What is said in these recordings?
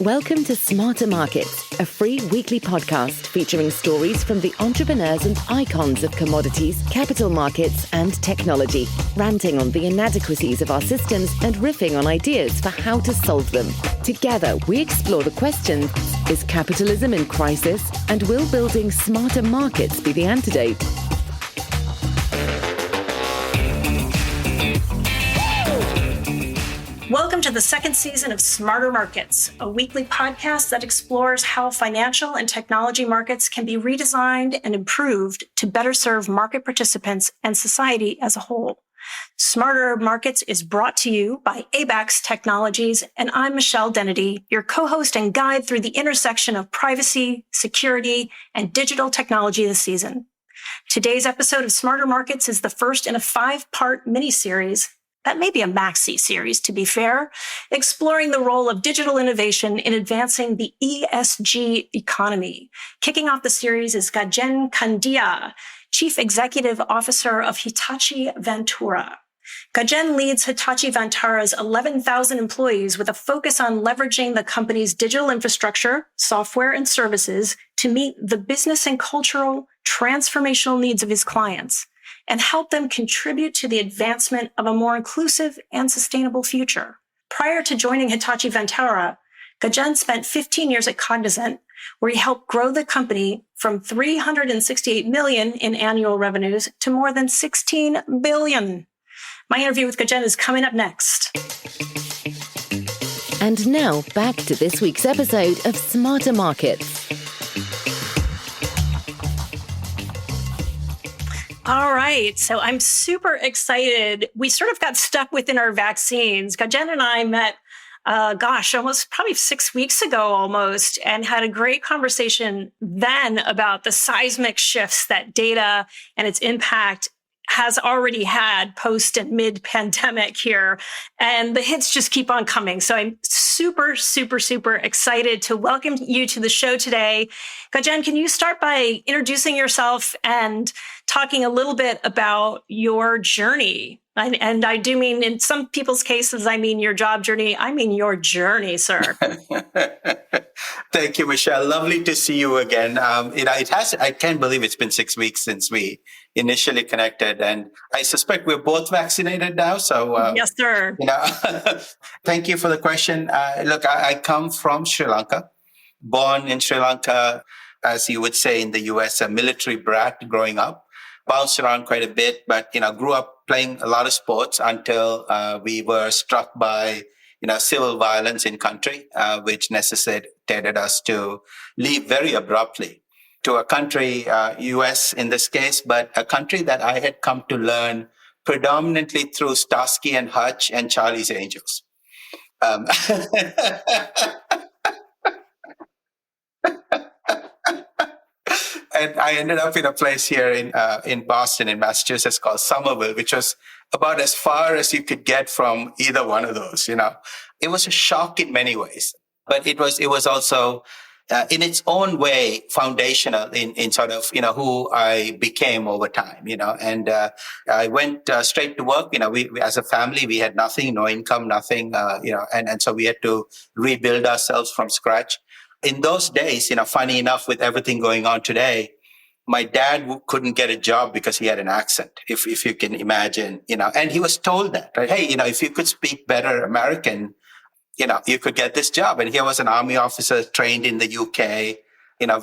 Welcome to Smarter Markets, a free weekly podcast featuring stories from the entrepreneurs and icons of commodities, capital markets, and technology, ranting on the inadequacies of our systems and riffing on ideas for how to solve them. Together, we explore the question, is capitalism in crisis, and will building smarter markets be the antidote? Welcome to the second season of Smarter Markets, a weekly podcast that explores how financial and technology markets can be redesigned and improved to better serve market participants and society as a whole. Smarter Markets is brought to you by ABAX Technologies, and I'm Michelle Dennedy, your co-host and guide through the intersection of privacy, security, and digital technology this season. Today's episode of Smarter Markets is the first in a 5-part mini-series. That may be a maxi series, to be fair, exploring the role of digital innovation in advancing the ESG economy. Kicking off the series is Gajen Kandiah, Chief Executive Officer of Hitachi Vantara. Gajen leads Hitachi Vantara's 11,000 employees with a focus on leveraging the company's digital infrastructure, software, and services to meet the business and cultural transformational needs of his clients and help them contribute to the advancement of a more inclusive and sustainable future. Prior to joining Hitachi Vantara, Gajen spent 15 years at Cognizant, where he helped grow the company from $368 million in annual revenues to more than $16 billion. My interview with Gajen is coming up next. And now, back to this week's episode of Smarter Markets. All right. So I'm super excited. We sort of got stuck within our vaccines. Gajen and I met, almost probably 6 weeks ago almost, and had a great conversation then about the seismic shifts that data and its impact has already had post and mid-pandemic here. And the hits just keep on coming. So I'm super excited to welcome you to the show today. Gajen, can you start by introducing yourself and talking a little bit about your journey? And I do mean, in some people's cases, I mean your job journey. I mean your journey, sir. Thank you, Michelle. Lovely to see you again. I can't believe it's been 6 weeks since we initially connected, and I suspect we're both vaccinated now. So, yes, sir. Thank you for the question. Look, I come from Sri Lanka, born in Sri Lanka, as you would say in the US, a military brat growing up. Bounced around quite a bit, but, grew up playing a lot of sports until we were struck by, civil violence in country, which necessitated us to leave very abruptly to a country, US in this case, but a country that I had come to learn predominantly through Starsky and Hutch and Charlie's Angels. And I ended up in a place here in Boston, in Massachusetts, called Somerville, which was about as far as you could get from either one of those. It was a shock in many ways, but it was also in its own way foundational in sort of who I became over time. And I went straight to work. We as a family, we had nothing, no income, nothing. And so we had to rebuild ourselves from scratch. In those days, funny enough, with everything going on today, my dad couldn't get a job because he had an accent, if you can imagine, and he was told that, right? Hey, if you could speak better American, you could get this job. And he was an army officer trained in the UK,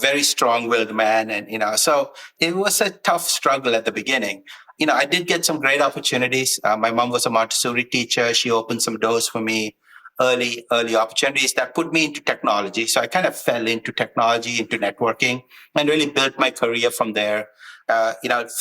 very strong-willed man. And, so it was a tough struggle at the beginning. I did get some great opportunities. My mom was a Montessori teacher. She opened some doors for me. Early opportunities that put me into technology. So I kind of fell into technology, into networking, and really built my career from there.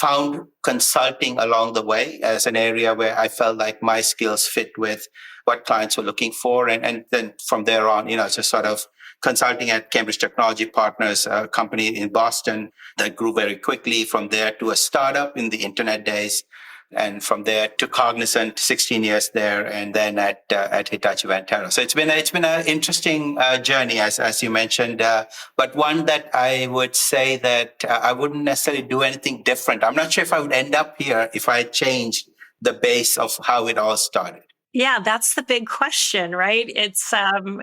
Found consulting along the way as an area where I felt like my skills fit with what clients were looking for. And then from there on, just sort of consulting at Cambridge Technology Partners, a company in Boston that grew very quickly. From there to a startup in the internet days. And from there to Cognizant, 16 years there, and then at Hitachi Vantara. So it's been an interesting journey, as you mentioned, but one that I would say that I wouldn't necessarily do anything different. I'm not sure if I would end up here if I changed the base of how it all started. Yeah, that's the big question, right? It's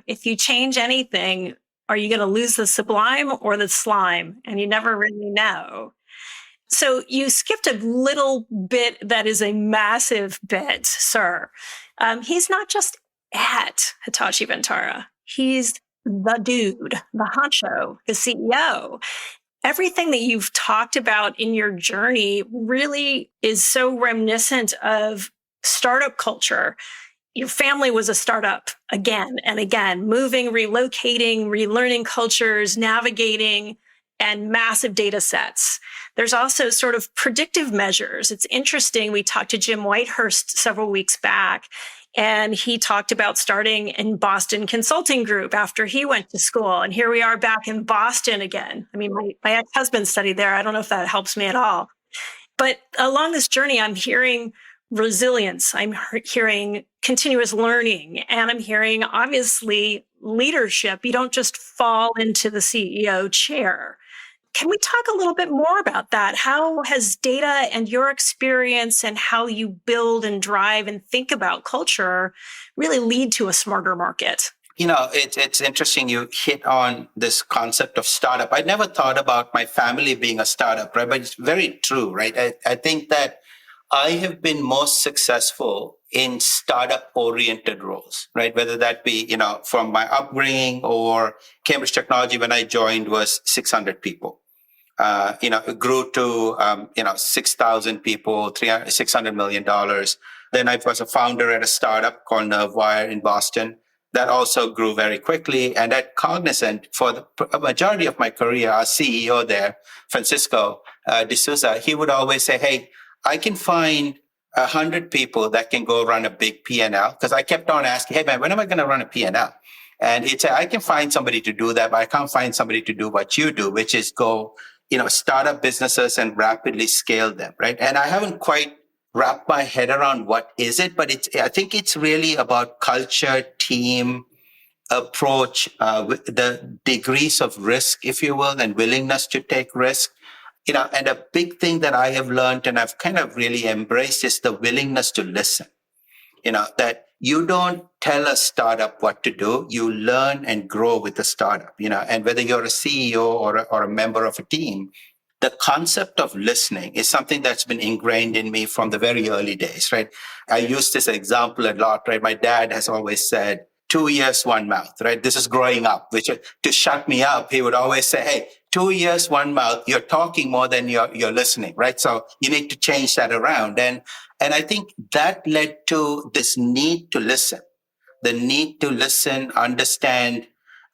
if you change anything, are you going to lose the sublime or the slime? And you never really know. So you skipped a little bit that is a massive bit, sir. He's not just at Hitachi Vantara. He's the dude, the honcho, the CEO. Everything that you've talked about in your journey really is so reminiscent of startup culture. Your family was a startup again and again, moving, relocating, relearning cultures, navigating, and massive data sets. There's also sort of predictive measures. It's interesting. We talked to Jim Whitehurst several weeks back, and he talked about starting in Boston Consulting Group after he went to school. And here we are back in Boston again. I mean, my ex-husband studied there. I don't know if that helps me at all. But along this journey, I'm hearing resilience. I'm hearing continuous learning, and I'm hearing, obviously, leadership. You don't just fall into the CEO chair. Can we talk a little bit more about that? How has data and your experience and how you build and drive and think about culture really lead to a smarter market? It's interesting you hit on this concept of startup. I never thought about my family being a startup, right? But it's very true, right? I think that I have been most successful in startup-oriented roles, right? Whether that be, from my upbringing or Cambridge Technology when I joined was 600 people. It grew to, 6,000 people, $600 million. Then I was a founder at a startup called Wire in Boston. That also grew very quickly. And at Cognizant, for the majority of my career, our CEO there, Francisco D'Souza, he would always say, hey, I can find 100 people that can go run a big P&L. Because I kept on asking, hey, man, when am I going to run a P&L? And he'd say, I can find somebody to do that, but I can't find somebody to do what you do, which is go, start up businesses and rapidly scale them, right? And I haven't quite wrapped my head around what is it, but I think it's really about culture, team, approach, the degrees of risk, if you will, and willingness to take risk. And a big thing that I have learned and I've kind of really embraced is the willingness to listen. That you don't tell a startup what to do, you learn and grow with the startup, and whether you're a CEO or a member of a team, the concept of listening is something that's been ingrained in me from the very early days, right? I use this example a lot, right? My dad has always said, 2 ears, 1 mouth, right? This is growing up, which to shut me up, he would always say, hey, 2 ears, 1 mouth, you're talking more than you're listening, right? So you need to change that around. And I think that led to this need to listen, the need to listen, understand,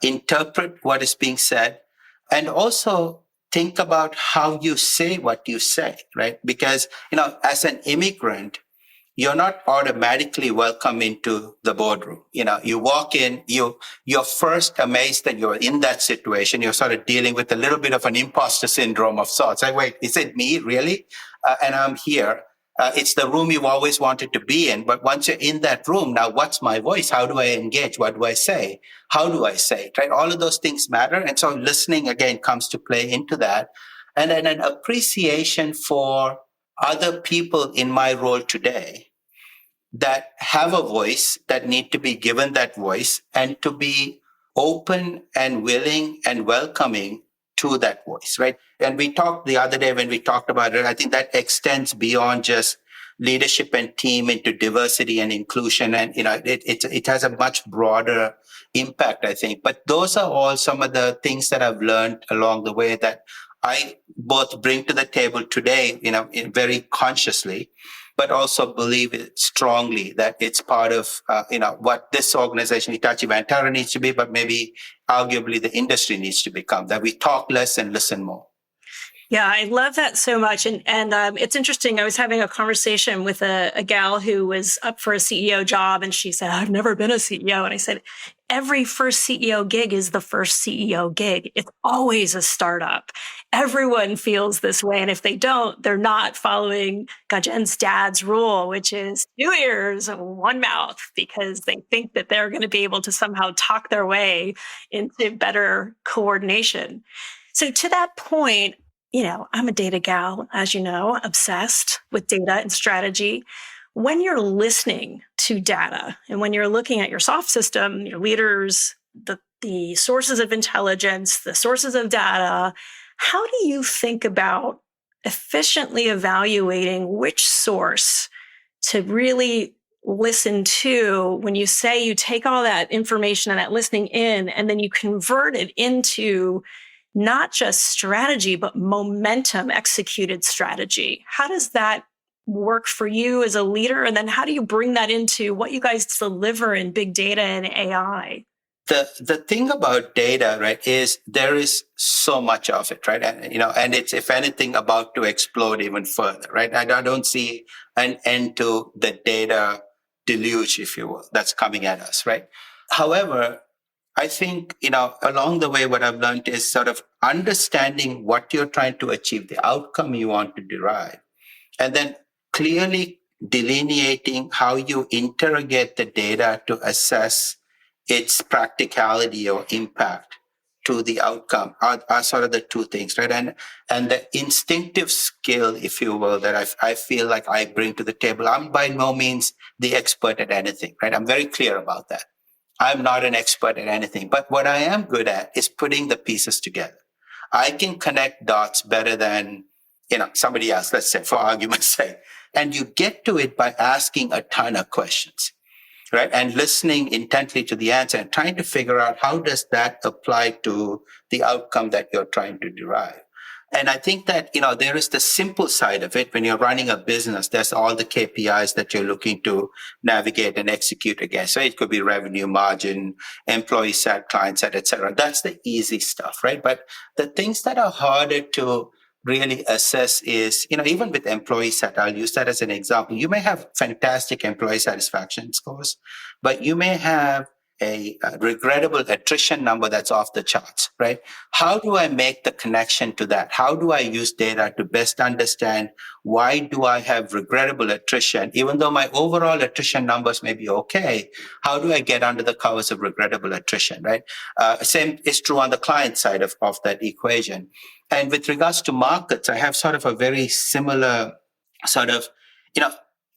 interpret what is being said, and also think about how you say what you say, right? Because, as an immigrant, you're not automatically welcome into the boardroom. You walk in, you're first amazed that you're in that situation. You're sort of dealing with a little bit of an imposter syndrome of sorts. Like, wait, is it me really? And I'm here. It's the room you've always wanted to be in. But once you're in that room, now what's my voice? How do I engage? What do I say? How do I say it? Right? All of those things matter. And so listening again comes to play into that. And then an appreciation for other people in my role today that have a voice, that need to be given that voice, and to be open and willing and welcoming to that voice, right? And we talked the other day when we talked about it, I think that extends beyond just leadership and team into diversity and inclusion. And, it has a much broader impact, I think. But those are all some of the things that I've learned along the way that I both bring to the table today, very consciously, but also believe it strongly that it's part of, what this organization, Hitachi Vantara, needs to be, but maybe arguably the industry needs to become, that we talk less and listen more. Yeah, I love that so much. And it's interesting. I was having a conversation with a gal who was up for a CEO job, and she said, I've never been a CEO. And I said, every first CEO gig is the first CEO gig. It's always a startup. Everyone feels this way. And if they don't, they're not following Gajen's dad's rule, which is 2 ears, 1 mouth, because they think that they're going to be able to somehow talk their way into better coordination. So to that point, I'm a data gal, as you know, obsessed with data and strategy. when you're listening to data and when you're looking at your soft system, your leaders, the sources of intelligence, the sources of data, how do you think about efficiently evaluating which source to really listen to when you say you take all that information and that listening in, and then you convert it into not just strategy, but momentum executed strategy? How does that work for you as a leader? And then how do you bring that into what you guys deliver in big data and AI? The thing about data, right, is there is so much of it, right? And it's, if anything, about to explode even further, right? I don't see an end to the data deluge, if you will, that's coming at us, right? However, I think, along the way, what I've learned is sort of understanding what you're trying to achieve, the outcome you want to derive, and then clearly delineating how you interrogate the data to assess its practicality or impact to the outcome are sort of the two things, right? And the instinctive skill, if you will, that I feel like I bring to the table. I'm by no means the expert at anything, right? I'm very clear about that. I'm not an expert at anything, but what I am good at is putting the pieces together. I can connect dots better than, somebody else, let's say, for argument's sake. And you get to it by asking a ton of questions, right? And listening intently to the answer and trying to figure out how does that apply to the outcome that you're trying to derive. And I think that, there is the simple side of it. When you're running a business, there's all the KPIs that you're looking to navigate and execute against. So it could be revenue, margin, employee sat, client sat, et cetera. That's the easy stuff, right? But the things that are harder to really assess is, even with employee sat, I'll use that as an example. You may have fantastic employee satisfaction scores, but you may have a regrettable attrition number that's off the charts, right? How do I make the connection to that? How do I use data to best understand why do I have regrettable attrition? Even though my overall attrition numbers may be okay, how do I get under the covers of regrettable attrition, right? Same is true on the client side of that equation. And with regards to markets, I have sort of a very similar sort of,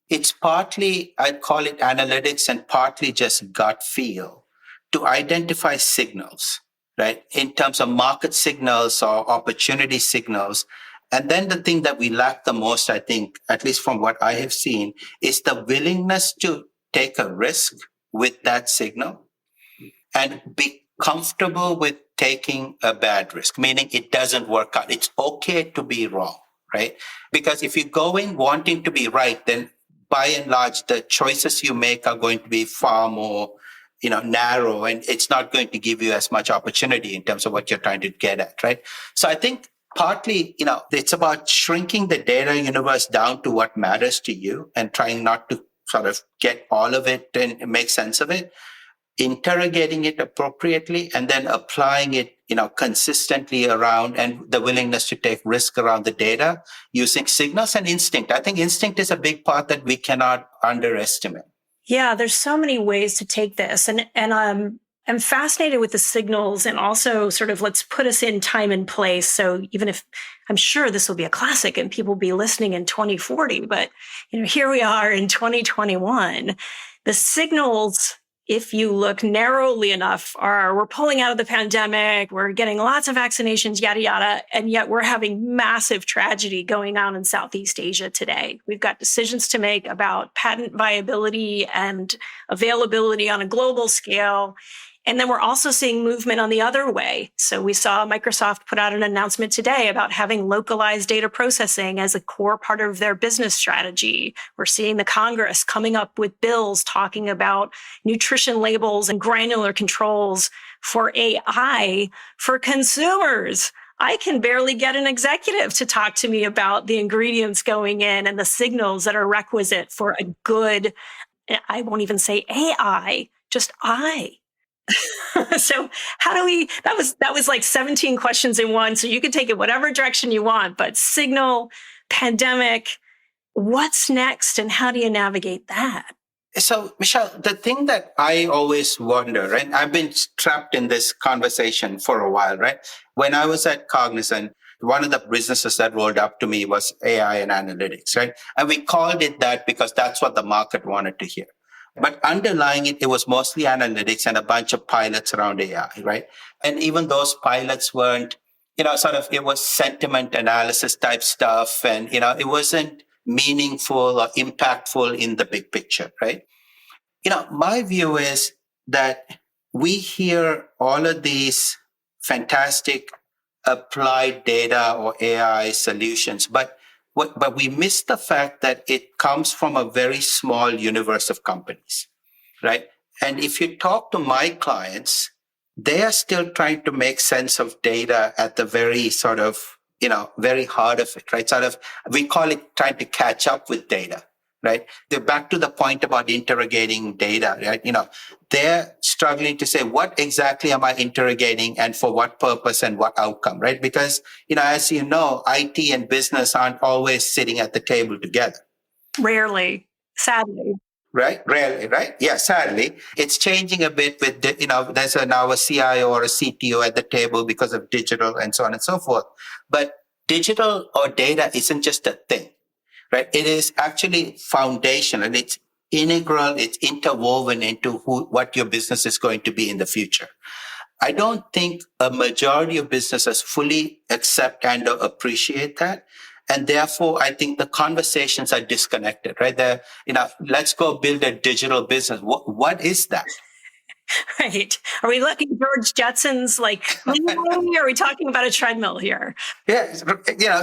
it's partly, I'd call it analytics and partly just gut feel to identify signals, right? In terms of market signals or opportunity signals. And then the thing that we lack the most, I think, at least from what I have seen, is the willingness to take a risk with that signal and be comfortable with taking a bad risk, meaning it doesn't work out. It's okay to be wrong, right? Because if you go in wanting to be right, then by and large, the choices you make are going to be far more, narrow, and it's not going to give you as much opportunity in terms of what you're trying to get at, right? So I think partly, it's about shrinking the data universe down to what matters to you and trying not to sort of get all of it and make sense of it, interrogating it appropriately, and then applying it, consistently around, and the willingness to take risk around the data using signals and instinct. I think instinct is a big part that we cannot underestimate. Yeah, there's so many ways to take this. And I'm fascinated with the signals, and also sort of let's put us in time and place. So even if I'm sure this will be a classic and people will be listening in 2040, but here we are in 2021, the signals, if you look narrowly enough, we're pulling out of the pandemic, we're getting lots of vaccinations, yada, yada, and yet we're having massive tragedy going on in Southeast Asia today. We've got decisions to make about patent viability and availability on a global scale. And then we're also seeing movement on the other way. So we saw Microsoft put out an announcement today about having localized data processing as a core part of their business strategy. We're seeing the Congress coming up with bills talking about nutrition labels and granular controls for AI for consumers. I can barely get an executive to talk to me about the ingredients going in and the signals that are requisite for a good, I won't even say AI, just I. So how do we, that was like 17 questions in one. So you can take it whatever direction you want, but signal, pandemic, what's next and how do you navigate that? So, Michelle, the thing that I always wonder, and I've been trapped in this conversation for a while, right? When I was at Cognizant, one of the businesses that rolled up to me was AI and analytics, right? And we called it that because that's what the market wanted to hear. But underlying it, it was mostly analytics and a bunch of pilots around AI, right? And even those pilots weren't, it was sentiment analysis type stuff. And, it wasn't meaningful or impactful in the big picture, right? My view is that we hear all of these fantastic applied data or AI solutions, but we miss the fact that it comes from a very small universe of companies, right? And if you talk to my clients, they are still trying to make sense of data at the very very heart of it, right? We call it trying to catch up with data, right? They're back to the point about interrogating data, right? They're struggling to say, what exactly am I interrogating and for what purpose and what outcome, right? Because, as you know, IT and business aren't always sitting at the table together. Rarely, sadly. Right? Rarely, right? Yeah, sadly. It's changing a bit with, there's now a CIO or a CTO at the table because of digital and so on and so forth. But digital or data isn't just a thing, right? It is actually foundational. It's integral. It's interwoven into what your business is going to be in the future. I don't think a majority of businesses fully accept and appreciate that. And therefore, I think the conversations are disconnected, right? Let's go build a digital business. What is that? Right. Are we looking George Jetson's or are we talking about a treadmill here? Yeah,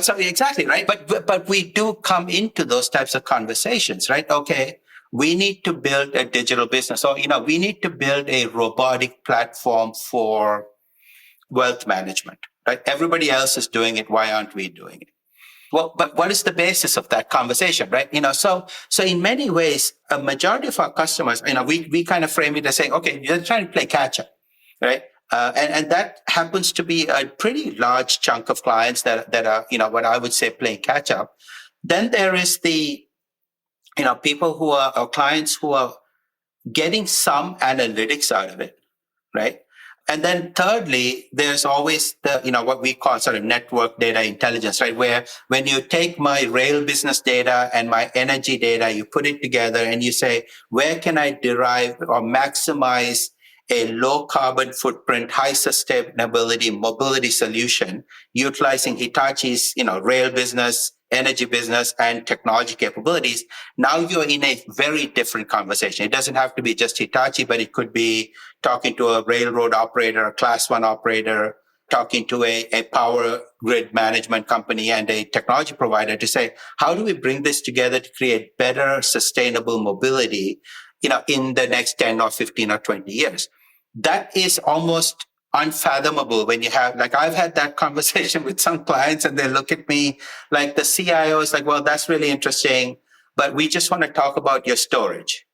so exactly, right? But we do come into those types of conversations, right? Okay, we need to build a digital business. So, we need to build a robotic platform for wealth management, right? Everybody else is doing it. Why aren't we doing it? Well, but what is the basis of that conversation, right? So in many ways, a majority of our customers, we kind of frame it as saying, okay, you're trying to play catch up, right? And that happens to be a pretty large chunk of clients that are, what I would say playing catch up. Then there is the, people who are, or clients who are getting some analytics out of it, right? And then thirdly, there's always the, what we call sort of network data intelligence, right? Where when you take my rail business data and my energy data, you put it together and you say, where can I derive or maximize a low carbon footprint, high sustainability mobility solution utilizing Hitachi's, rail business, energy business, and technology capabilities. Now you're in a very different conversation. It doesn't have to be just Hitachi, but it could be talking to a railroad operator, a class 1 operator, talking to a power grid management company and a technology provider to say, how do we bring this together to create better sustainable mobility, in the next 10 or 15 or 20 years? That is almost unfathomable when you have, I've had that conversation with some clients and they look at me like the CIO is like, well, that's really interesting, but we just want to talk about your storage.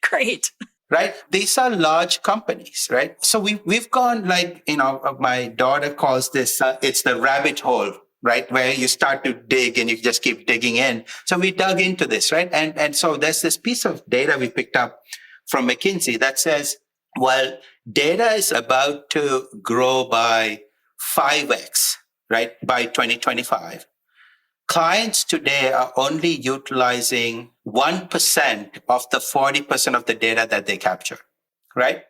Great. Right? These are large companies, right? So we've gone my daughter calls this, it's the rabbit hole, right? Where you start to dig and you just keep digging in. So we dug into this, right? And so there's this piece of data we picked up from McKinsey that says, well, data is about to grow by 5x, right? By 2025. Clients today are only utilizing 1% of the 40% of the data that they capture, right?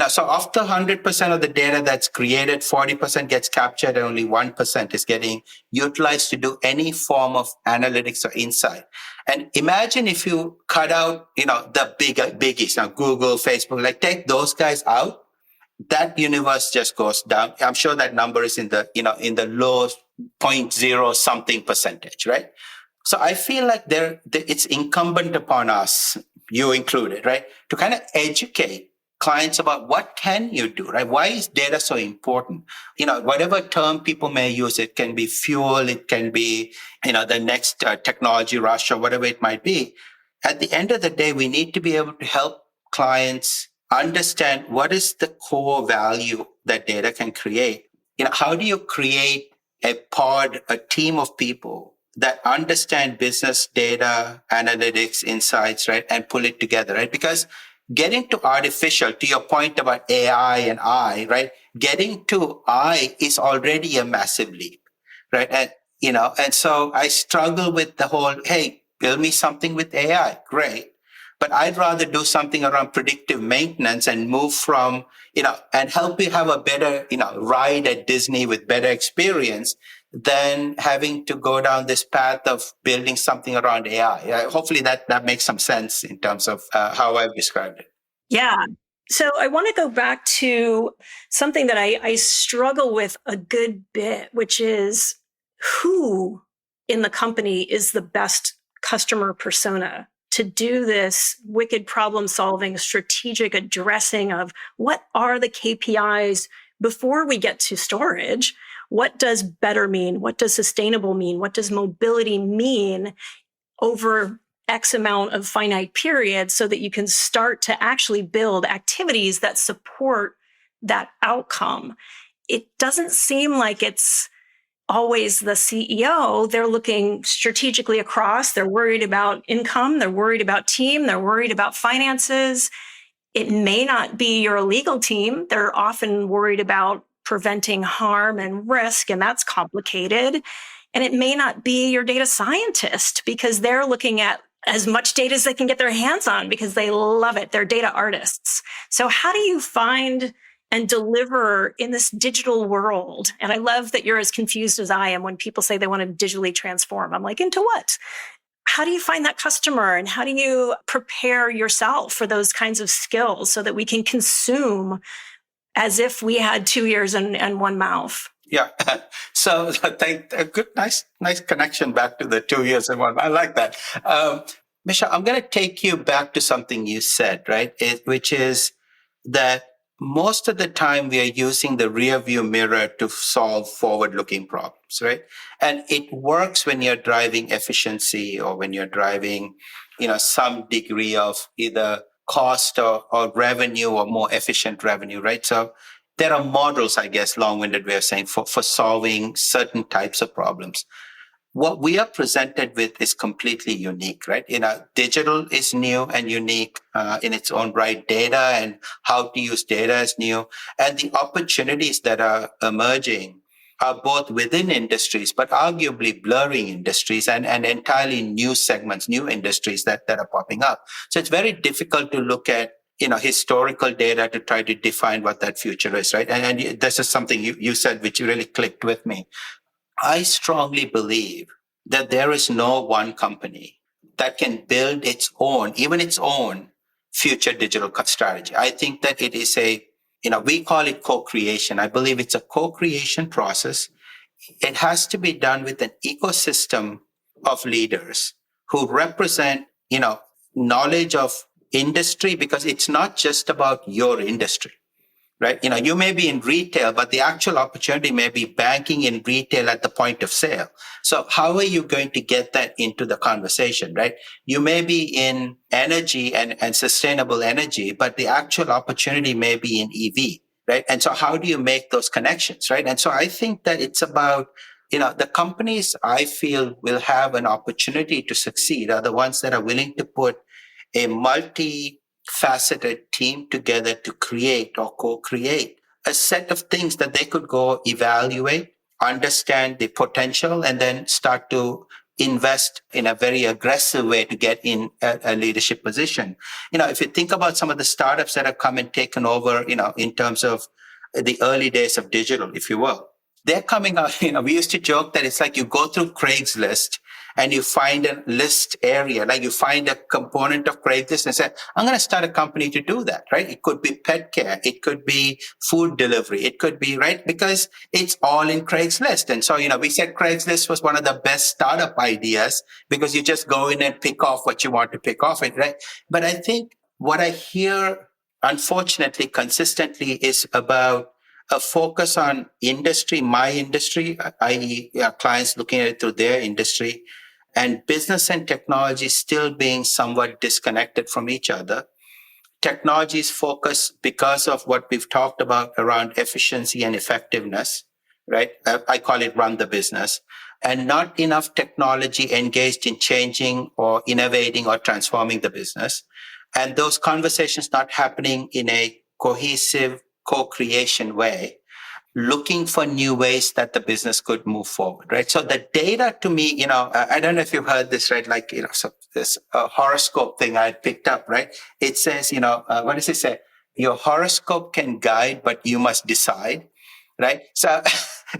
So of the 100% of the data that's created, 40% gets captured and only 1% is getting utilized to do any form of analytics or insight. And imagine if you cut out, the biggies, Google, Facebook, take those guys out, that universe just goes down. I'm sure that number is in the, in the low 0.0 something percentage, right? So I feel like it's incumbent upon us, you included, right, to kind of educate clients about what can you do, right? Why is data so important? Whatever term people may use, it can be fuel, it can be, the next technology rush or whatever it might be. At the end of the day, we need to be able to help clients understand what is the core value that data can create. How do you create a team of people that understand business data, analytics, insights, right? And pull it together, right? Because getting to artificial, to your point about AI and I, right? Getting to I is already a massive leap, right? And so I struggle with the whole, hey, build me something with AI. Great. But I'd rather do something around predictive maintenance and move from, and help you have a better, ride at Disney with better experience than having to go down this path of building something around AI. Hopefully that makes some sense in terms of how I've described it. Yeah. So I want to go back to something that I struggle with a good bit, which is who in the company is the best customer persona to do this wicked problem solving, strategic addressing of what are the KPIs before we get to storage? What does better mean? What does sustainable mean? What does mobility mean over X amount of finite periods so that you can start to actually build activities that support that outcome? It doesn't seem like it's always the CEO. They're looking strategically across. They're worried about income. They're worried about team. They're worried about finances. It may not be your legal team. They're often worried about preventing harm and risk, and that's complicated. And it may not be your data scientist because they're looking at as much data as they can get their hands on because they love it. They're data artists. So how do you find and deliver in this digital world? And I love that you're as confused as I am when people say they want to digitally transform. I'm like, into what? How do you find that customer and how do you prepare yourself for those kinds of skills so that we can consume as if we had 2 ears and one mouth? Yeah. So a good, nice connection back to the 2 years and one. I like that. Misha, I'm going to take you back to something you said, right? Which is that most of the time we are using the rear view mirror to solve forward-looking problems, right? And it works when you're driving efficiency or when you're driving, some degree of either cost or revenue or more efficient revenue, right? So there are models, I guess, long-winded way of saying, for solving certain types of problems. What we are presented with is completely unique, right? Digital is new and unique in its own right. Data and how to use data is new. And the opportunities that are emerging are both within industries, but arguably blurring industries and entirely new segments, new industries that are popping up. So it's very difficult to look at historical data to try to define what that future is, right? And this is something you said, which really clicked with me. I strongly believe that there is no one company that can build its own future digital strategy. I think that it is we call it co-creation. I believe it's a co-creation process. It has to be done with an ecosystem of leaders who represent, knowledge of industry, because it's not just about your industry. Right? You may be in retail, but the actual opportunity may be banking in retail at the point of sale. So how are you going to get that into the conversation, right? You may be in energy and sustainable energy, but the actual opportunity may be in EV, right? And so how do you make those connections, right? And so I think that it's about, the companies I feel will have an opportunity to succeed are the ones that are willing to put a multi-faceted team together to create or co-create a set of things that they could go evaluate, understand the potential, and then start to invest in a very aggressive way to get in a leadership position. If you think about some of the startups that have come and taken over, in terms of the early days of digital, if you will, they're coming out, we used to joke that it's like you go through Craigslist and you find a list area, like you find a component of Craigslist and say, I'm going to start a company to do that, right? It could be pet care. It could be food delivery. It could be, right? Because it's all in Craigslist. And so, we said Craigslist was one of the best startup ideas because you just go in and pick off what you want to pick off, right? But I think what I hear, unfortunately, consistently is about a focus on industry, my industry, i.e. clients looking at it through their industry, and business and technology still being somewhat disconnected from each other. Technology's focus, because of what we've talked about around efficiency and effectiveness, right? I call it run the business, and not enough technology engaged in changing or innovating or transforming the business. And those conversations not happening in a cohesive co-creation way. looking for new ways that the business could move forward, right? So the data to me, I don't know if you've heard this, right? Like, so this horoscope thing I picked up, right? It says, what does it say? Your horoscope can guide, but you must decide, right? So, I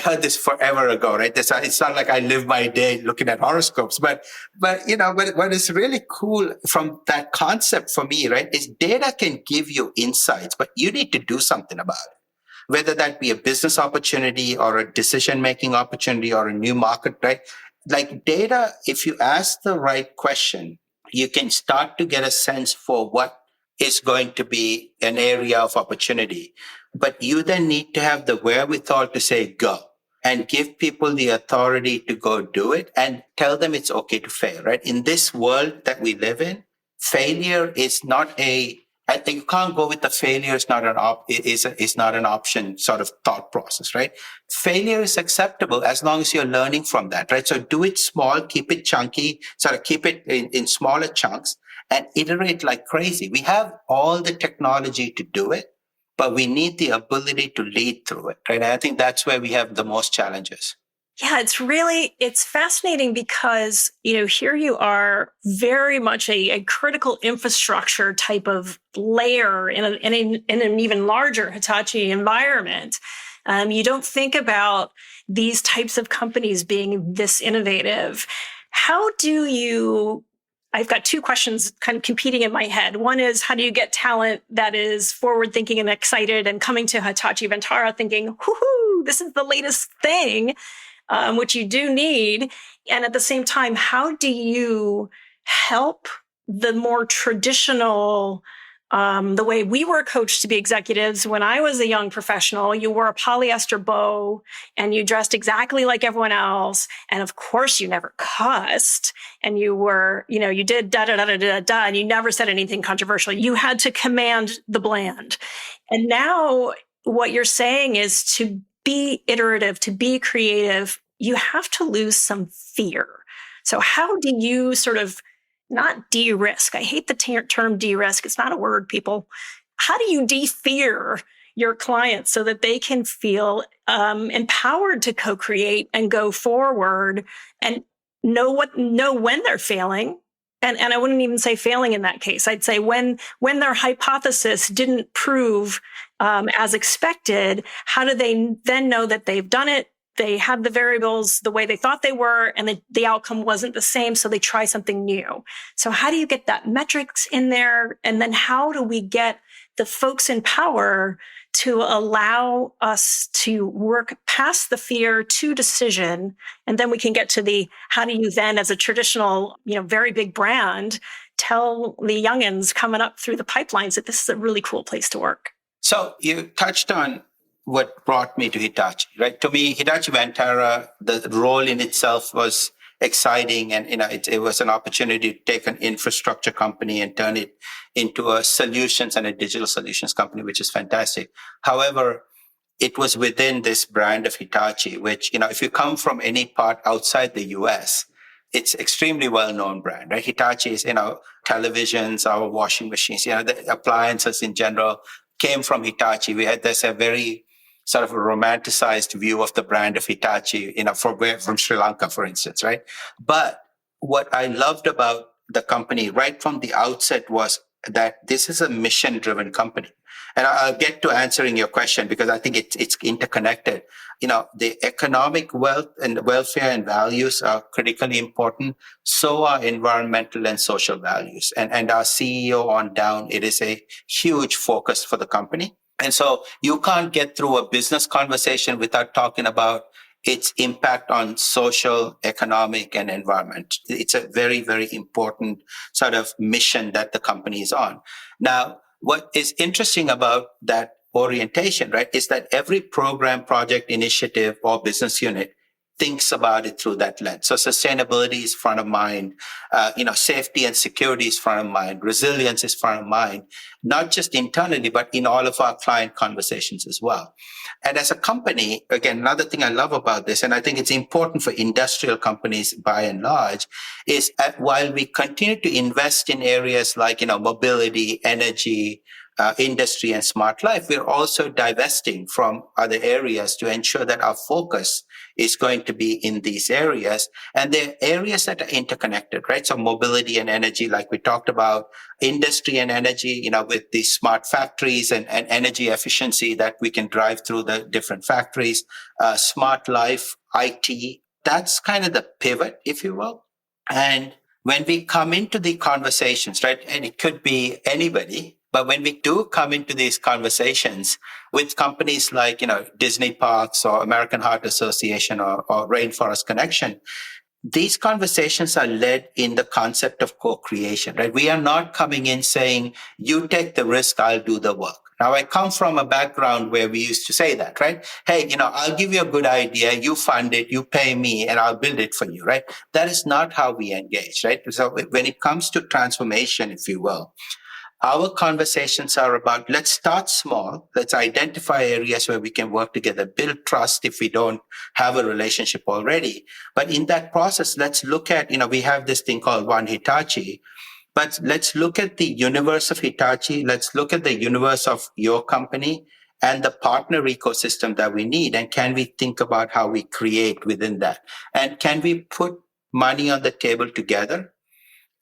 heard this forever ago, right? It's not like I live my day looking at horoscopes, but what is really cool from that concept for me, right, is data can give you insights, but you need to do something about it. Whether that be a business opportunity or a decision-making opportunity or a new market, right? Like data, if you ask the right question, you can start to get a sense for what is going to be an area of opportunity. But you then need to have the wherewithal to say go and give people the authority to go do it and tell them it's okay to fail, right? In this world that we live in, failure is not I think you can't go with the failure is not an option sort of thought process, right? Failure is acceptable as long as you're learning from that, right? So do it small, keep it chunky, sort of keep it in smaller chunks and iterate like crazy. We have all the technology to do it, but we need the ability to lead through it, right? And I think that's where we have the most challenges. Yeah, it's fascinating because, here you are very much a critical infrastructure type of layer in an even larger Hitachi environment. You don't think about these types of companies being this innovative. I've got two questions kind of competing in my head. One is, how do you get talent that is forward thinking and excited and coming to Hitachi Vantara thinking, whoo, this is the latest thing? Which you do need. And at the same time, how do you help the more traditional, the way we were coached to be executives? When I was a young professional, you wore a polyester bow and you dressed exactly like everyone else. And of course, you never cussed and you were, you did da, da, da, da, da, da, and you never said anything controversial. You had to command the bland. And now what you're saying is to be iterative, to be creative, you have to lose some fear. So how do you sort of not de-risk? I hate the term de-risk. It's not a word, people. How do you de-fear your clients so that they can feel empowered to co-create and go forward and know when they're failing? And I wouldn't even say failing in that case. I'd say when their hypothesis didn't prove as expected, how do they then know that they've done it? They had the variables the way they thought they were, and the outcome wasn't the same, so they try something new. So how do you get that metrics in there? And then how do we get the folks in power to allow us to work past the fear to decision? And then we can get to how do you then, as a traditional, very big brand, tell the youngins coming up through the pipelines that this is a really cool place to work? So you touched on what brought me to Hitachi, right? To me, Hitachi Vantara, the role in itself was exciting. And, it was an opportunity to take an infrastructure company and turn it into a solutions and a digital solutions company, which is fantastic. However, it was within this brand of Hitachi, which, if you come from any part outside the US, it's extremely well-known brand, right? Hitachi is, televisions, our washing machines, the appliances in general came from Hitachi. There's a very sort of a romanticized view of the brand of Hitachi, from Sri Lanka, for instance, right? But what I loved about the company right from the outset was that this is a mission-driven company. And I'll get to answering your question because I think it's interconnected. The economic wealth and welfare and values are critically important. So are environmental and social values. And our CEO on down, it is a huge focus for the company. And so you can't get through a business conversation without talking about its impact on social, economic, and environment. It's a very, very important sort of mission that the company is on. Now, what is interesting about that orientation, right, is that every program, project, initiative, or business unit thinks about it through that lens. So sustainability is front of mind, safety and security is front of mind, resilience is front of mind, not just internally, but in all of our client conversations as well. And as a company, again, another thing I love about this, and I think it's important for industrial companies by and large, is while we continue to invest in areas like, mobility, energy, industry and smart life, we're also divesting from other areas to ensure that our focus is going to be in these areas. And they're areas that are interconnected, right? So mobility and energy, like we talked about, industry and energy, with these smart factories and energy efficiency that we can drive through the different factories, smart life, IT, that's kind of the pivot, if you will. And when we come into the conversations, right, and it could be anybody, but when we do come into these conversations with companies like, Disney Parks or American Heart Association or Rainforest Connection, these conversations are led in the concept of co-creation, right? We are not coming in saying, you take the risk, I'll do the work. Now, I come from a background where we used to say that, right? Hey, I'll give you a good idea, you fund it, you pay me, and I'll build it for you, right? That is not how we engage, right? So when it comes to transformation, if you will, our conversations are about, let's start small. Let's identify areas where we can work together, build trust if we don't have a relationship already. But in that process, let's look at, we have this thing called One Hitachi, but let's look at the universe of Hitachi. Let's look at the universe of your company and the partner ecosystem that we need. And can we think about how we create within that? And can we put money on the table together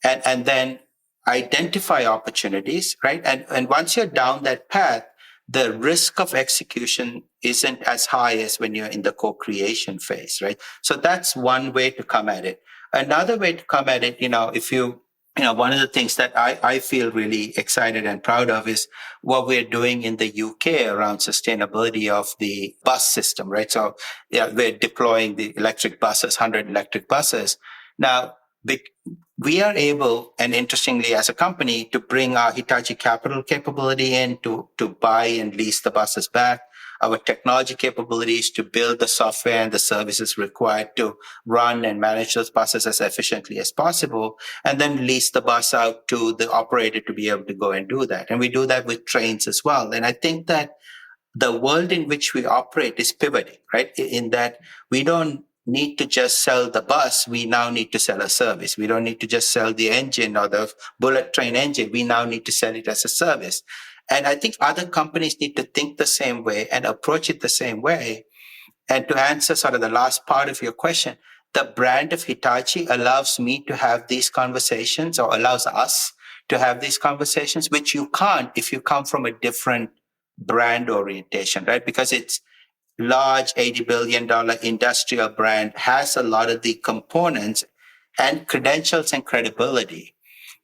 and then identify opportunities, right? And once you're down that path, the risk of execution isn't as high as when you're in the co-creation phase, right? So that's one way to come at it. Another way to come at it, if you one of the things that I feel really excited and proud of is what we're doing in the UK around sustainability of the bus system, right? So we're deploying the electric buses, 100 electric buses. Now, we are able, and interestingly, as a company, to bring our Hitachi Capital capability in to buy and lease the buses back, our technology capabilities to build the software and the services required to run and manage those buses as efficiently as possible, and then lease the bus out to the operator to be able to go and do that. And we do that with trains as well. And I think that the world in which we operate is pivoting, right? In that we don't need to just sell the bus, we now need to sell a service. We don't need to just sell the engine or the bullet train engine. We now need to sell it as a service. And I think other companies need to think the same way and approach it the same way. And to answer sort of the last part of your question, the brand of Hitachi allows me to have these conversations, or allows us to have these conversations, which you can't if you come from a different brand orientation, right? Because it's large $80 billion industrial brand, has a lot of the components and credentials and credibility.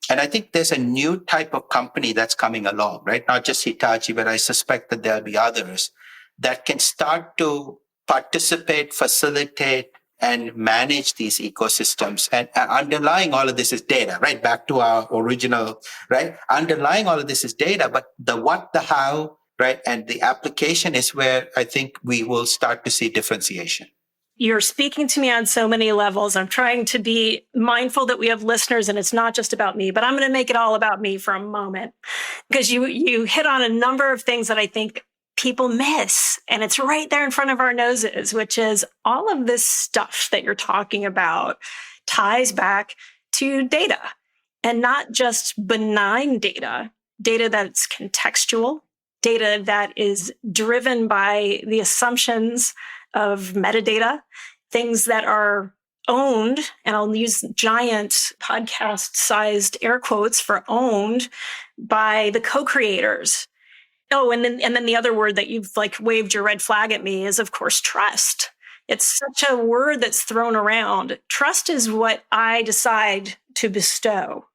And I think there's a new type of company that's coming along, right? Not just Hitachi, but I suspect that there'll be others that can start to participate, facilitate, and manage these ecosystems. And underlying all of this is data, right? Back to our original, right? Underlying all of this is data, but the what, the how, right? And the application is where I think we will start to see differentiation. You're speaking to me on so many levels. I'm trying to be mindful that we have listeners and it's not just about me, but I'm going to make it all about me for a moment, because you hit on a number of things that I think people miss. And it's right there in front of our noses, which is all of this stuff that you're talking about ties back to data, and not just benign data that's contextual, data that is driven by the assumptions of metadata, things that are owned, and I'll use giant podcast-sized air quotes for owned, by the co-creators. Oh, and then the other word that you've waved your red flag at me is, of course, trust. It's such a word that's thrown around. Trust is what I decide to bestow.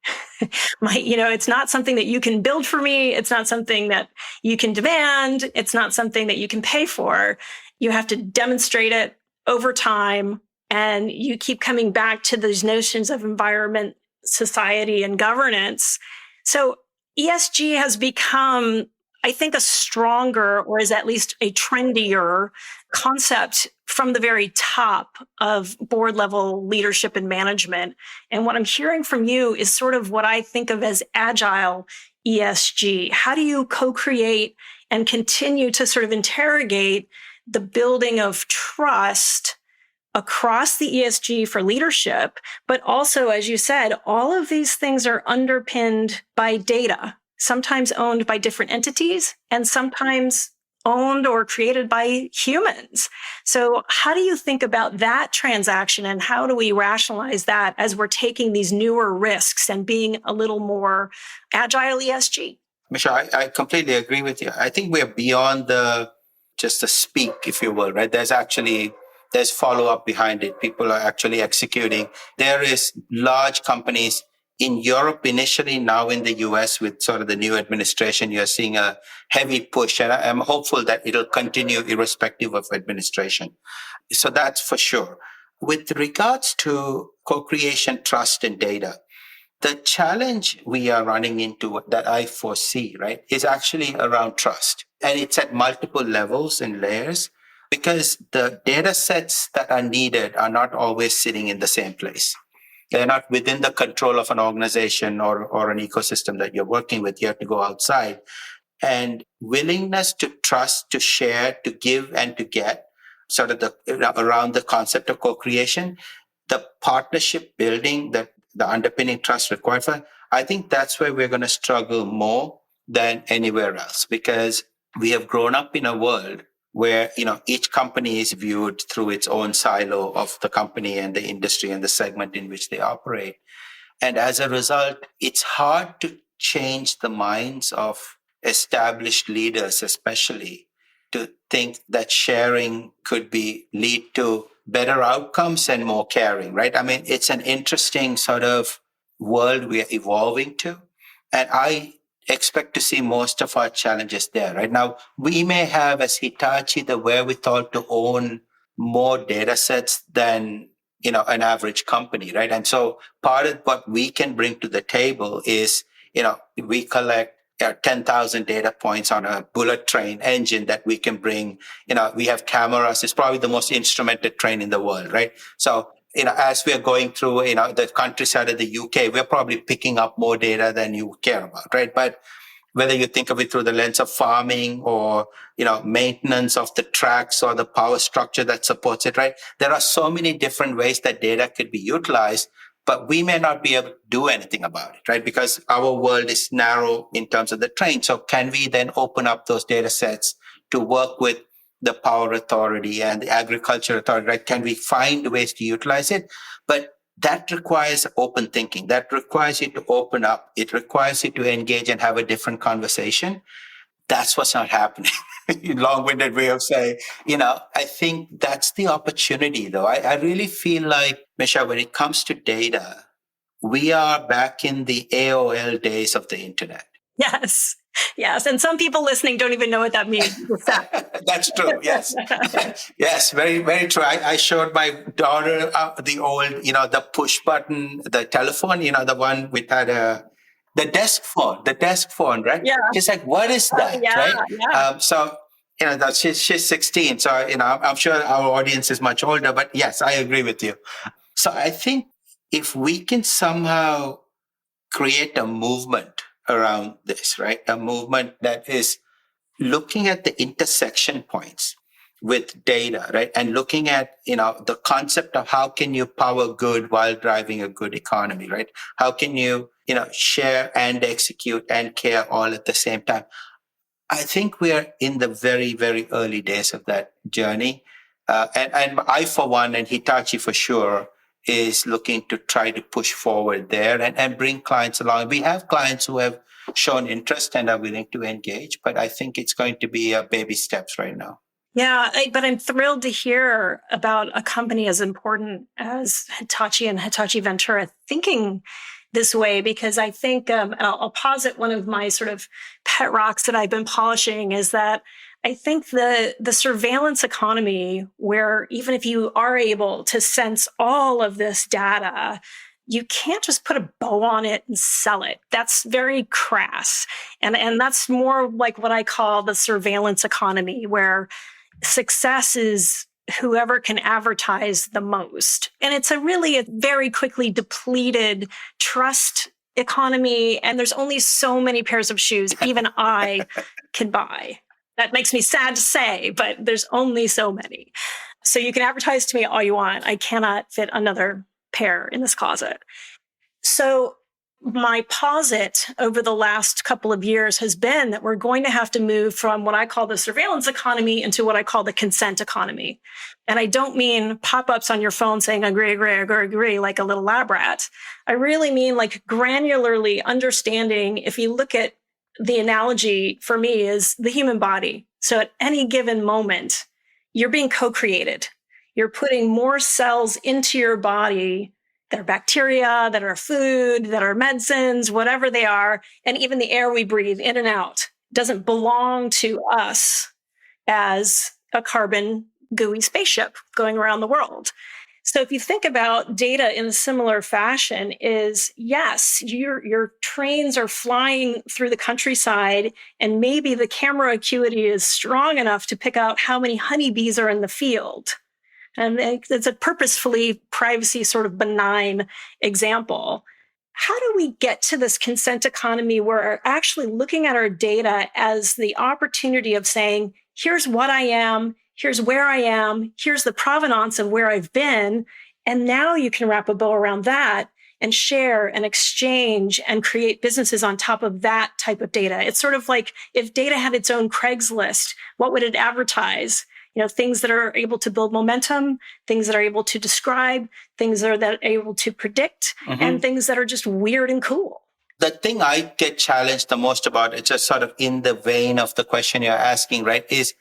It's not something that you can build for me. It's not something that you can demand. It's not something that you can pay for. You have to demonstrate it over time. And you keep coming back to these notions of environment, society, and governance. So ESG has become, I think, a stronger, or is at least a trendier concept from the very top of board level leadership and management. And what I'm hearing from you is sort of what I think of as agile ESG. How do you co-create and continue to sort of interrogate the building of trust across the ESG for leadership? But also, as you said, all of these things are underpinned by data. sometimes owned by different entities, and sometimes owned or created by humans. So how do you think about that transaction, and how do we rationalize that as we're taking these newer risks and being a little more agile ESG? Michelle, I completely agree with you. I think we're beyond just the speak, if you will, right? There's follow-up behind it. People are actually executing. There is large companies in Europe initially, now in the US with sort of the new administration, you're seeing a heavy push, and I'm hopeful that it'll continue irrespective of administration. So that's for sure. With regards to co-creation, trust, and data, the challenge we are running into that I foresee, right, is actually around trust. And it's at multiple levels and layers because the data sets that are needed are not always sitting in the same place. They're not within the control of an organization or an ecosystem that you're working with. You have to go outside. And willingness to trust, to share, to give, and to get, sort of around the concept of co-creation, the partnership building, the underpinning trust required for, I think that's where we're going to struggle more than anywhere else, because we have grown up in a world where, each company is viewed through its own silo of the company and the industry and the segment in which they operate. And as a result, it's hard to change the minds of established leaders, especially, to think that sharing could lead to better outcomes and more caring, right? I mean, it's an interesting sort of world we are evolving to. And I expect to see most of our challenges there. Right now, we may have as Hitachi the wherewithal to own more data sets than an average company, right? And so part of what we can bring to the table is, we collect 10,000 data points on a bullet train engine that we can bring. We have cameras. It's probably the most instrumented train in the world, right? So, as we are going through, the countryside of the UK, we're probably picking up more data than you care about, right? But whether you think of it through the lens of farming or, maintenance of the tracks or the power structure that supports it, right? There are so many different ways that data could be utilized, but we may not be able to do anything about it, right? Because our world is narrow in terms of the train. So can we then open up those data sets to work with the power authority and the agriculture authority, right? Can we find ways to utilize it? But that requires open thinking. That requires you to open up. It requires you to engage and have a different conversation. That's what's not happening. Long-winded way of saying, I think that's the opportunity, though. I really feel like, Misha, when it comes to data, we are back in the AOL days of the internet. Yes. Yes. And some people listening don't even know what that means. That's true. Yes. Yes. Very, very true. I showed my daughter the old, the push button, the telephone, the one with the desk phone, right? Yeah. She's like, what is that? Yeah, right? Yeah. So, she's 16. So, I'm sure our audience is much older, but yes, I agree with you. So I think if we can somehow create a movement around this, right? A movement that is looking at the intersection points with data, right? And looking at, the concept of how can you power good while driving a good economy, right? How can you, share and execute and care all at the same time? I think we're in the very, very early days of that journey. And I, for one, and Hitachi for sure, is looking to try to push forward there and bring clients along. We have clients who have shown interest and are willing to engage, but I think it's going to be baby steps right now. Yeah, but I'm thrilled to hear about a company as important as Hitachi and Hitachi Vantara thinking this way, because I think I'll posit one of my sort of pet rocks that I've been polishing is that I think the surveillance economy, where even if you are able to sense all of this data, you can't just put a bow on it and sell it. That's very crass. And that's more like what I call the surveillance economy, where success is whoever can advertise the most. And it's a very quickly depleted trust economy. And there's only so many pairs of shoes even I can buy. That makes me sad to say, but there's only so many. So you can advertise to me all you want. I cannot fit another pair in this closet. So my posit over the last couple of years has been that we're going to have to move from what I call the surveillance economy into what I call the consent economy. And I don't mean pop-ups on your phone saying, agree, like a little lab rat. I really mean like granularly understanding. If you look at the analogy for me is the human body. So at any given moment, you're being co-created. You're putting more cells into your body that are bacteria, that are food, that are medicines, whatever they are. And even the air we breathe in and out doesn't belong to us as a carbon gooey spaceship going around the world. So if you think about data in a similar fashion is, yes, your trains are flying through the countryside and maybe the camera acuity is strong enough to pick out how many honeybees are in the field. And it's a purposefully privacy sort of benign example. How do we get to this consent economy where we're actually looking at our data as the opportunity of saying, here's what I am, here's where I am, here's the provenance of where I've been, and now you can wrap a bow around that and share and exchange and create businesses on top of that type of data. It's sort of like if data had its own Craigslist, what would it advertise? Things that are able to build momentum, things that are able to describe, things that are able to predict, and things that are just weird and cool. The thing I get challenged the most about, it's just sort of in the vein of the question you're asking, right, is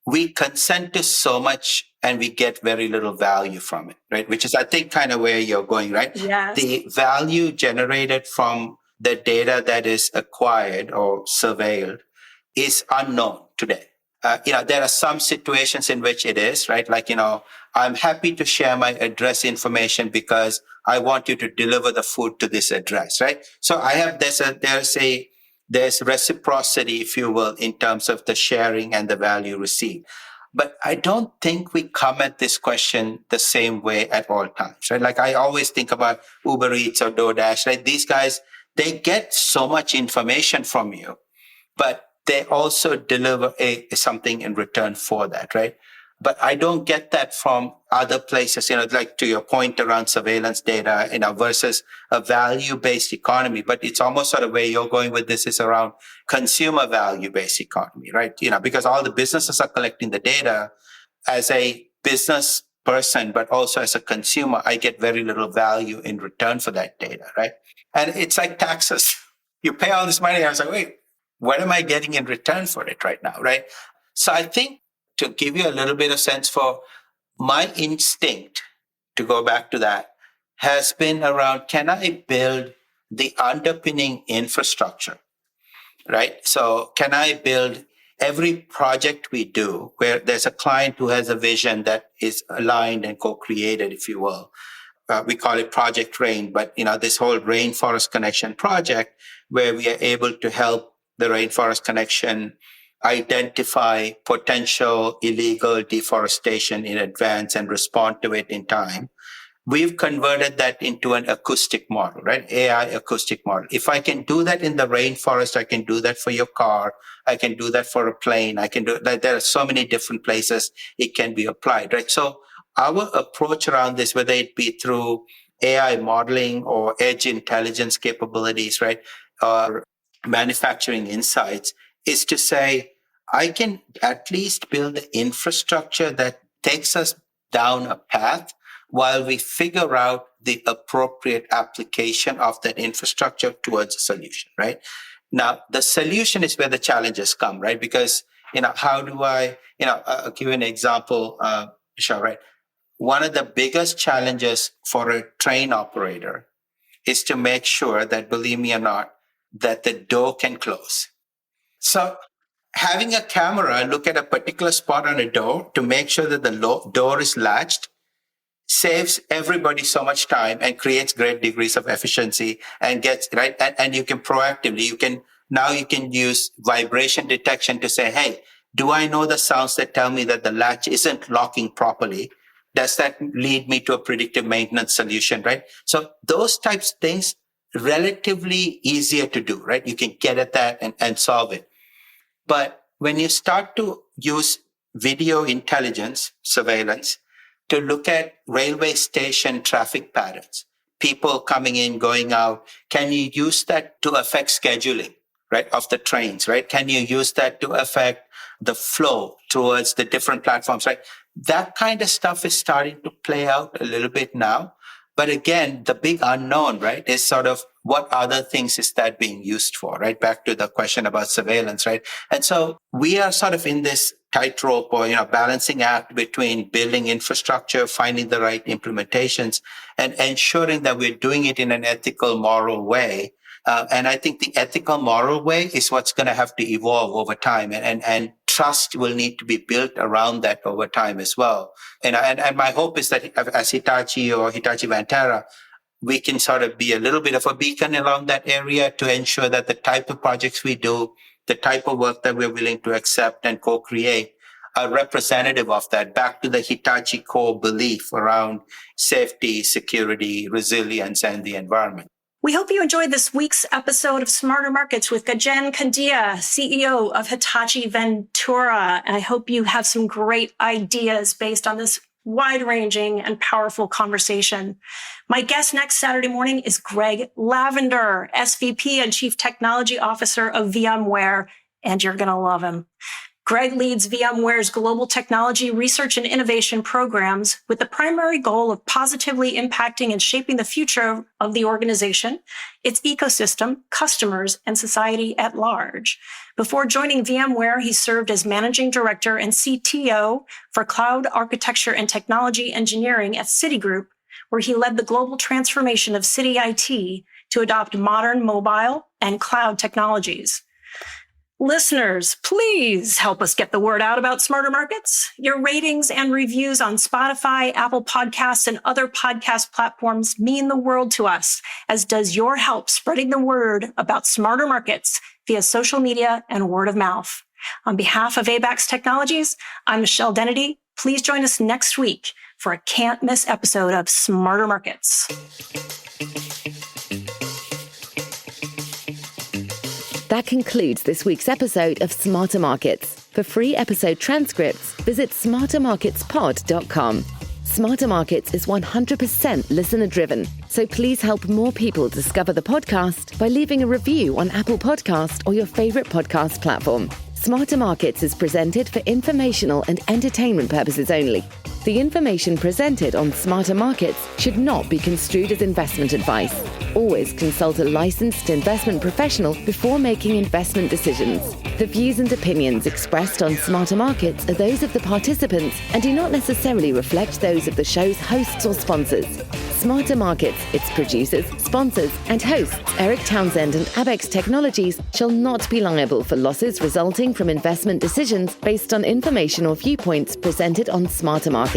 we consent to so much and we get very little value from it, right? Which is, I think, kind of where you're going, right? Yes. The value generated from the data that is acquired or surveilled is unknown today. There are some situations in which it is, right? Like, I'm happy to share my address information because I want you to deliver the food to this address, right? So there's reciprocity, if you will, in terms of the sharing and the value received. But I don't think we come at this question the same way at all times, right? Like I always think about Uber Eats or DoorDash, right? These guys, they get so much information from you, but they also deliver something in return for that, right? But I don't get that from other places, like to your point around surveillance data, versus a value-based economy. But it's almost sort of where you're going with this is around consumer value-based economy, right? Because all the businesses are collecting the data. As a business person, but also as a consumer, I get very little value in return for that data, right? And it's like taxes. You pay all this money. I was like, wait, what am I getting in return for it right now, right? So I think to give you a little bit of sense for my instinct, to go back to that, has been around, can I build the underpinning infrastructure, right? So can I build every project we do where there's a client who has a vision that is aligned and co-created, if you will. We call it Project Rain, but this whole Rainforest Connection project where we are able to help the Rainforest Connection identify potential illegal deforestation in advance and respond to it in time. We've converted that into an acoustic model, right? AI acoustic model. If I can do that in the rainforest, I can do that for your car. I can do that for a plane. I can do that. There are so many different places it can be applied, right? So our approach around this, whether it be through AI modeling or edge intelligence capabilities, right? Or manufacturing insights, is to say, I can at least build the infrastructure that takes us down a path while we figure out the appropriate application of that infrastructure towards a solution, right? Now, the solution is where the challenges come, right? Because, how do I'll give you an example, Michelle, right? One of the biggest challenges for a train operator is to make sure that, believe me or not, that the door can close. So having a camera look at a particular spot on a door to make sure that the door is latched saves everybody so much time and creates great degrees of efficiency and gets right. And you can proactively, you can use vibration detection to say, hey, do I know the sounds that tell me that the latch isn't locking properly? Does that lead me to a predictive maintenance solution, right? So those types of things, relatively easier to do, right? You can get at that and solve it. But when you start to use video intelligence surveillance to look at railway station traffic patterns, people coming in, going out, can you use that to affect scheduling, right, of the trains, right? Can you use that to affect the flow towards the different platforms, right? That kind of stuff is starting to play out a little bit now. But again, the big unknown, right, is sort of what other things is that being used for, right? Back to the question about surveillance, right? And so we are sort of in this tightrope or, balancing act between building infrastructure, finding the right implementations, and ensuring that we're doing it in an ethical, moral way. And I think the ethical, moral way is what's going to have to evolve over time. And trust will need to be built around that over time as well. And my hope is that as Hitachi or Hitachi Vantara, we can sort of be a little bit of a beacon along that area to ensure that the type of projects we do, the type of work that we're willing to accept and co-create are representative of that, back to the Hitachi core belief around safety, security, resilience, and the environment. We hope you enjoyed this week's episode of Smarter Markets with Gajen Kandiah, CEO of Hitachi Vantara. I hope you have some great ideas based on this wide-ranging and powerful conversation. My guest next Saturday morning is Greg Lavender, SVP and Chief Technology Officer of Vmware, and you're going to love him. Greg leads Vmware's global technology research and innovation programs with the primary goal of positively impacting and shaping the future of the organization, its ecosystem, customers, and society at large. Before joining Vmware, he served as managing director and CTO for cloud architecture and technology engineering at Citigroup, where he led the global transformation of Citi IT to adopt modern mobile and cloud technologies. Listeners, please help us get the word out about Smarter Markets. Your ratings and reviews on Spotify, Apple Podcasts, and other podcast platforms mean the world to us, as does your help spreading the word about Smarter Markets via social media and word of mouth. On behalf of ABAX Technologies, I'm Michelle Dennedy. Please join us next week for a can't-miss episode of Smarter Markets. That concludes this week's episode of Smarter Markets. For free episode transcripts, visit smartermarketspod.com. Smarter Markets is 100% listener-driven, so please help more people discover the podcast by leaving a review on Apple Podcast or your favorite podcast platform. Smarter Markets is presented for informational and entertainment purposes only. The information presented on Smarter Markets should not be construed as investment advice. Always consult a licensed investment professional before making investment decisions. The views and opinions expressed on Smarter Markets are those of the participants and do not necessarily reflect those of the show's hosts or sponsors. Smarter Markets, its producers, sponsors, and hosts, Eric Townsend and ABAX Technologies, shall not be liable for losses resulting from investment decisions based on information or viewpoints presented on Smarter Markets.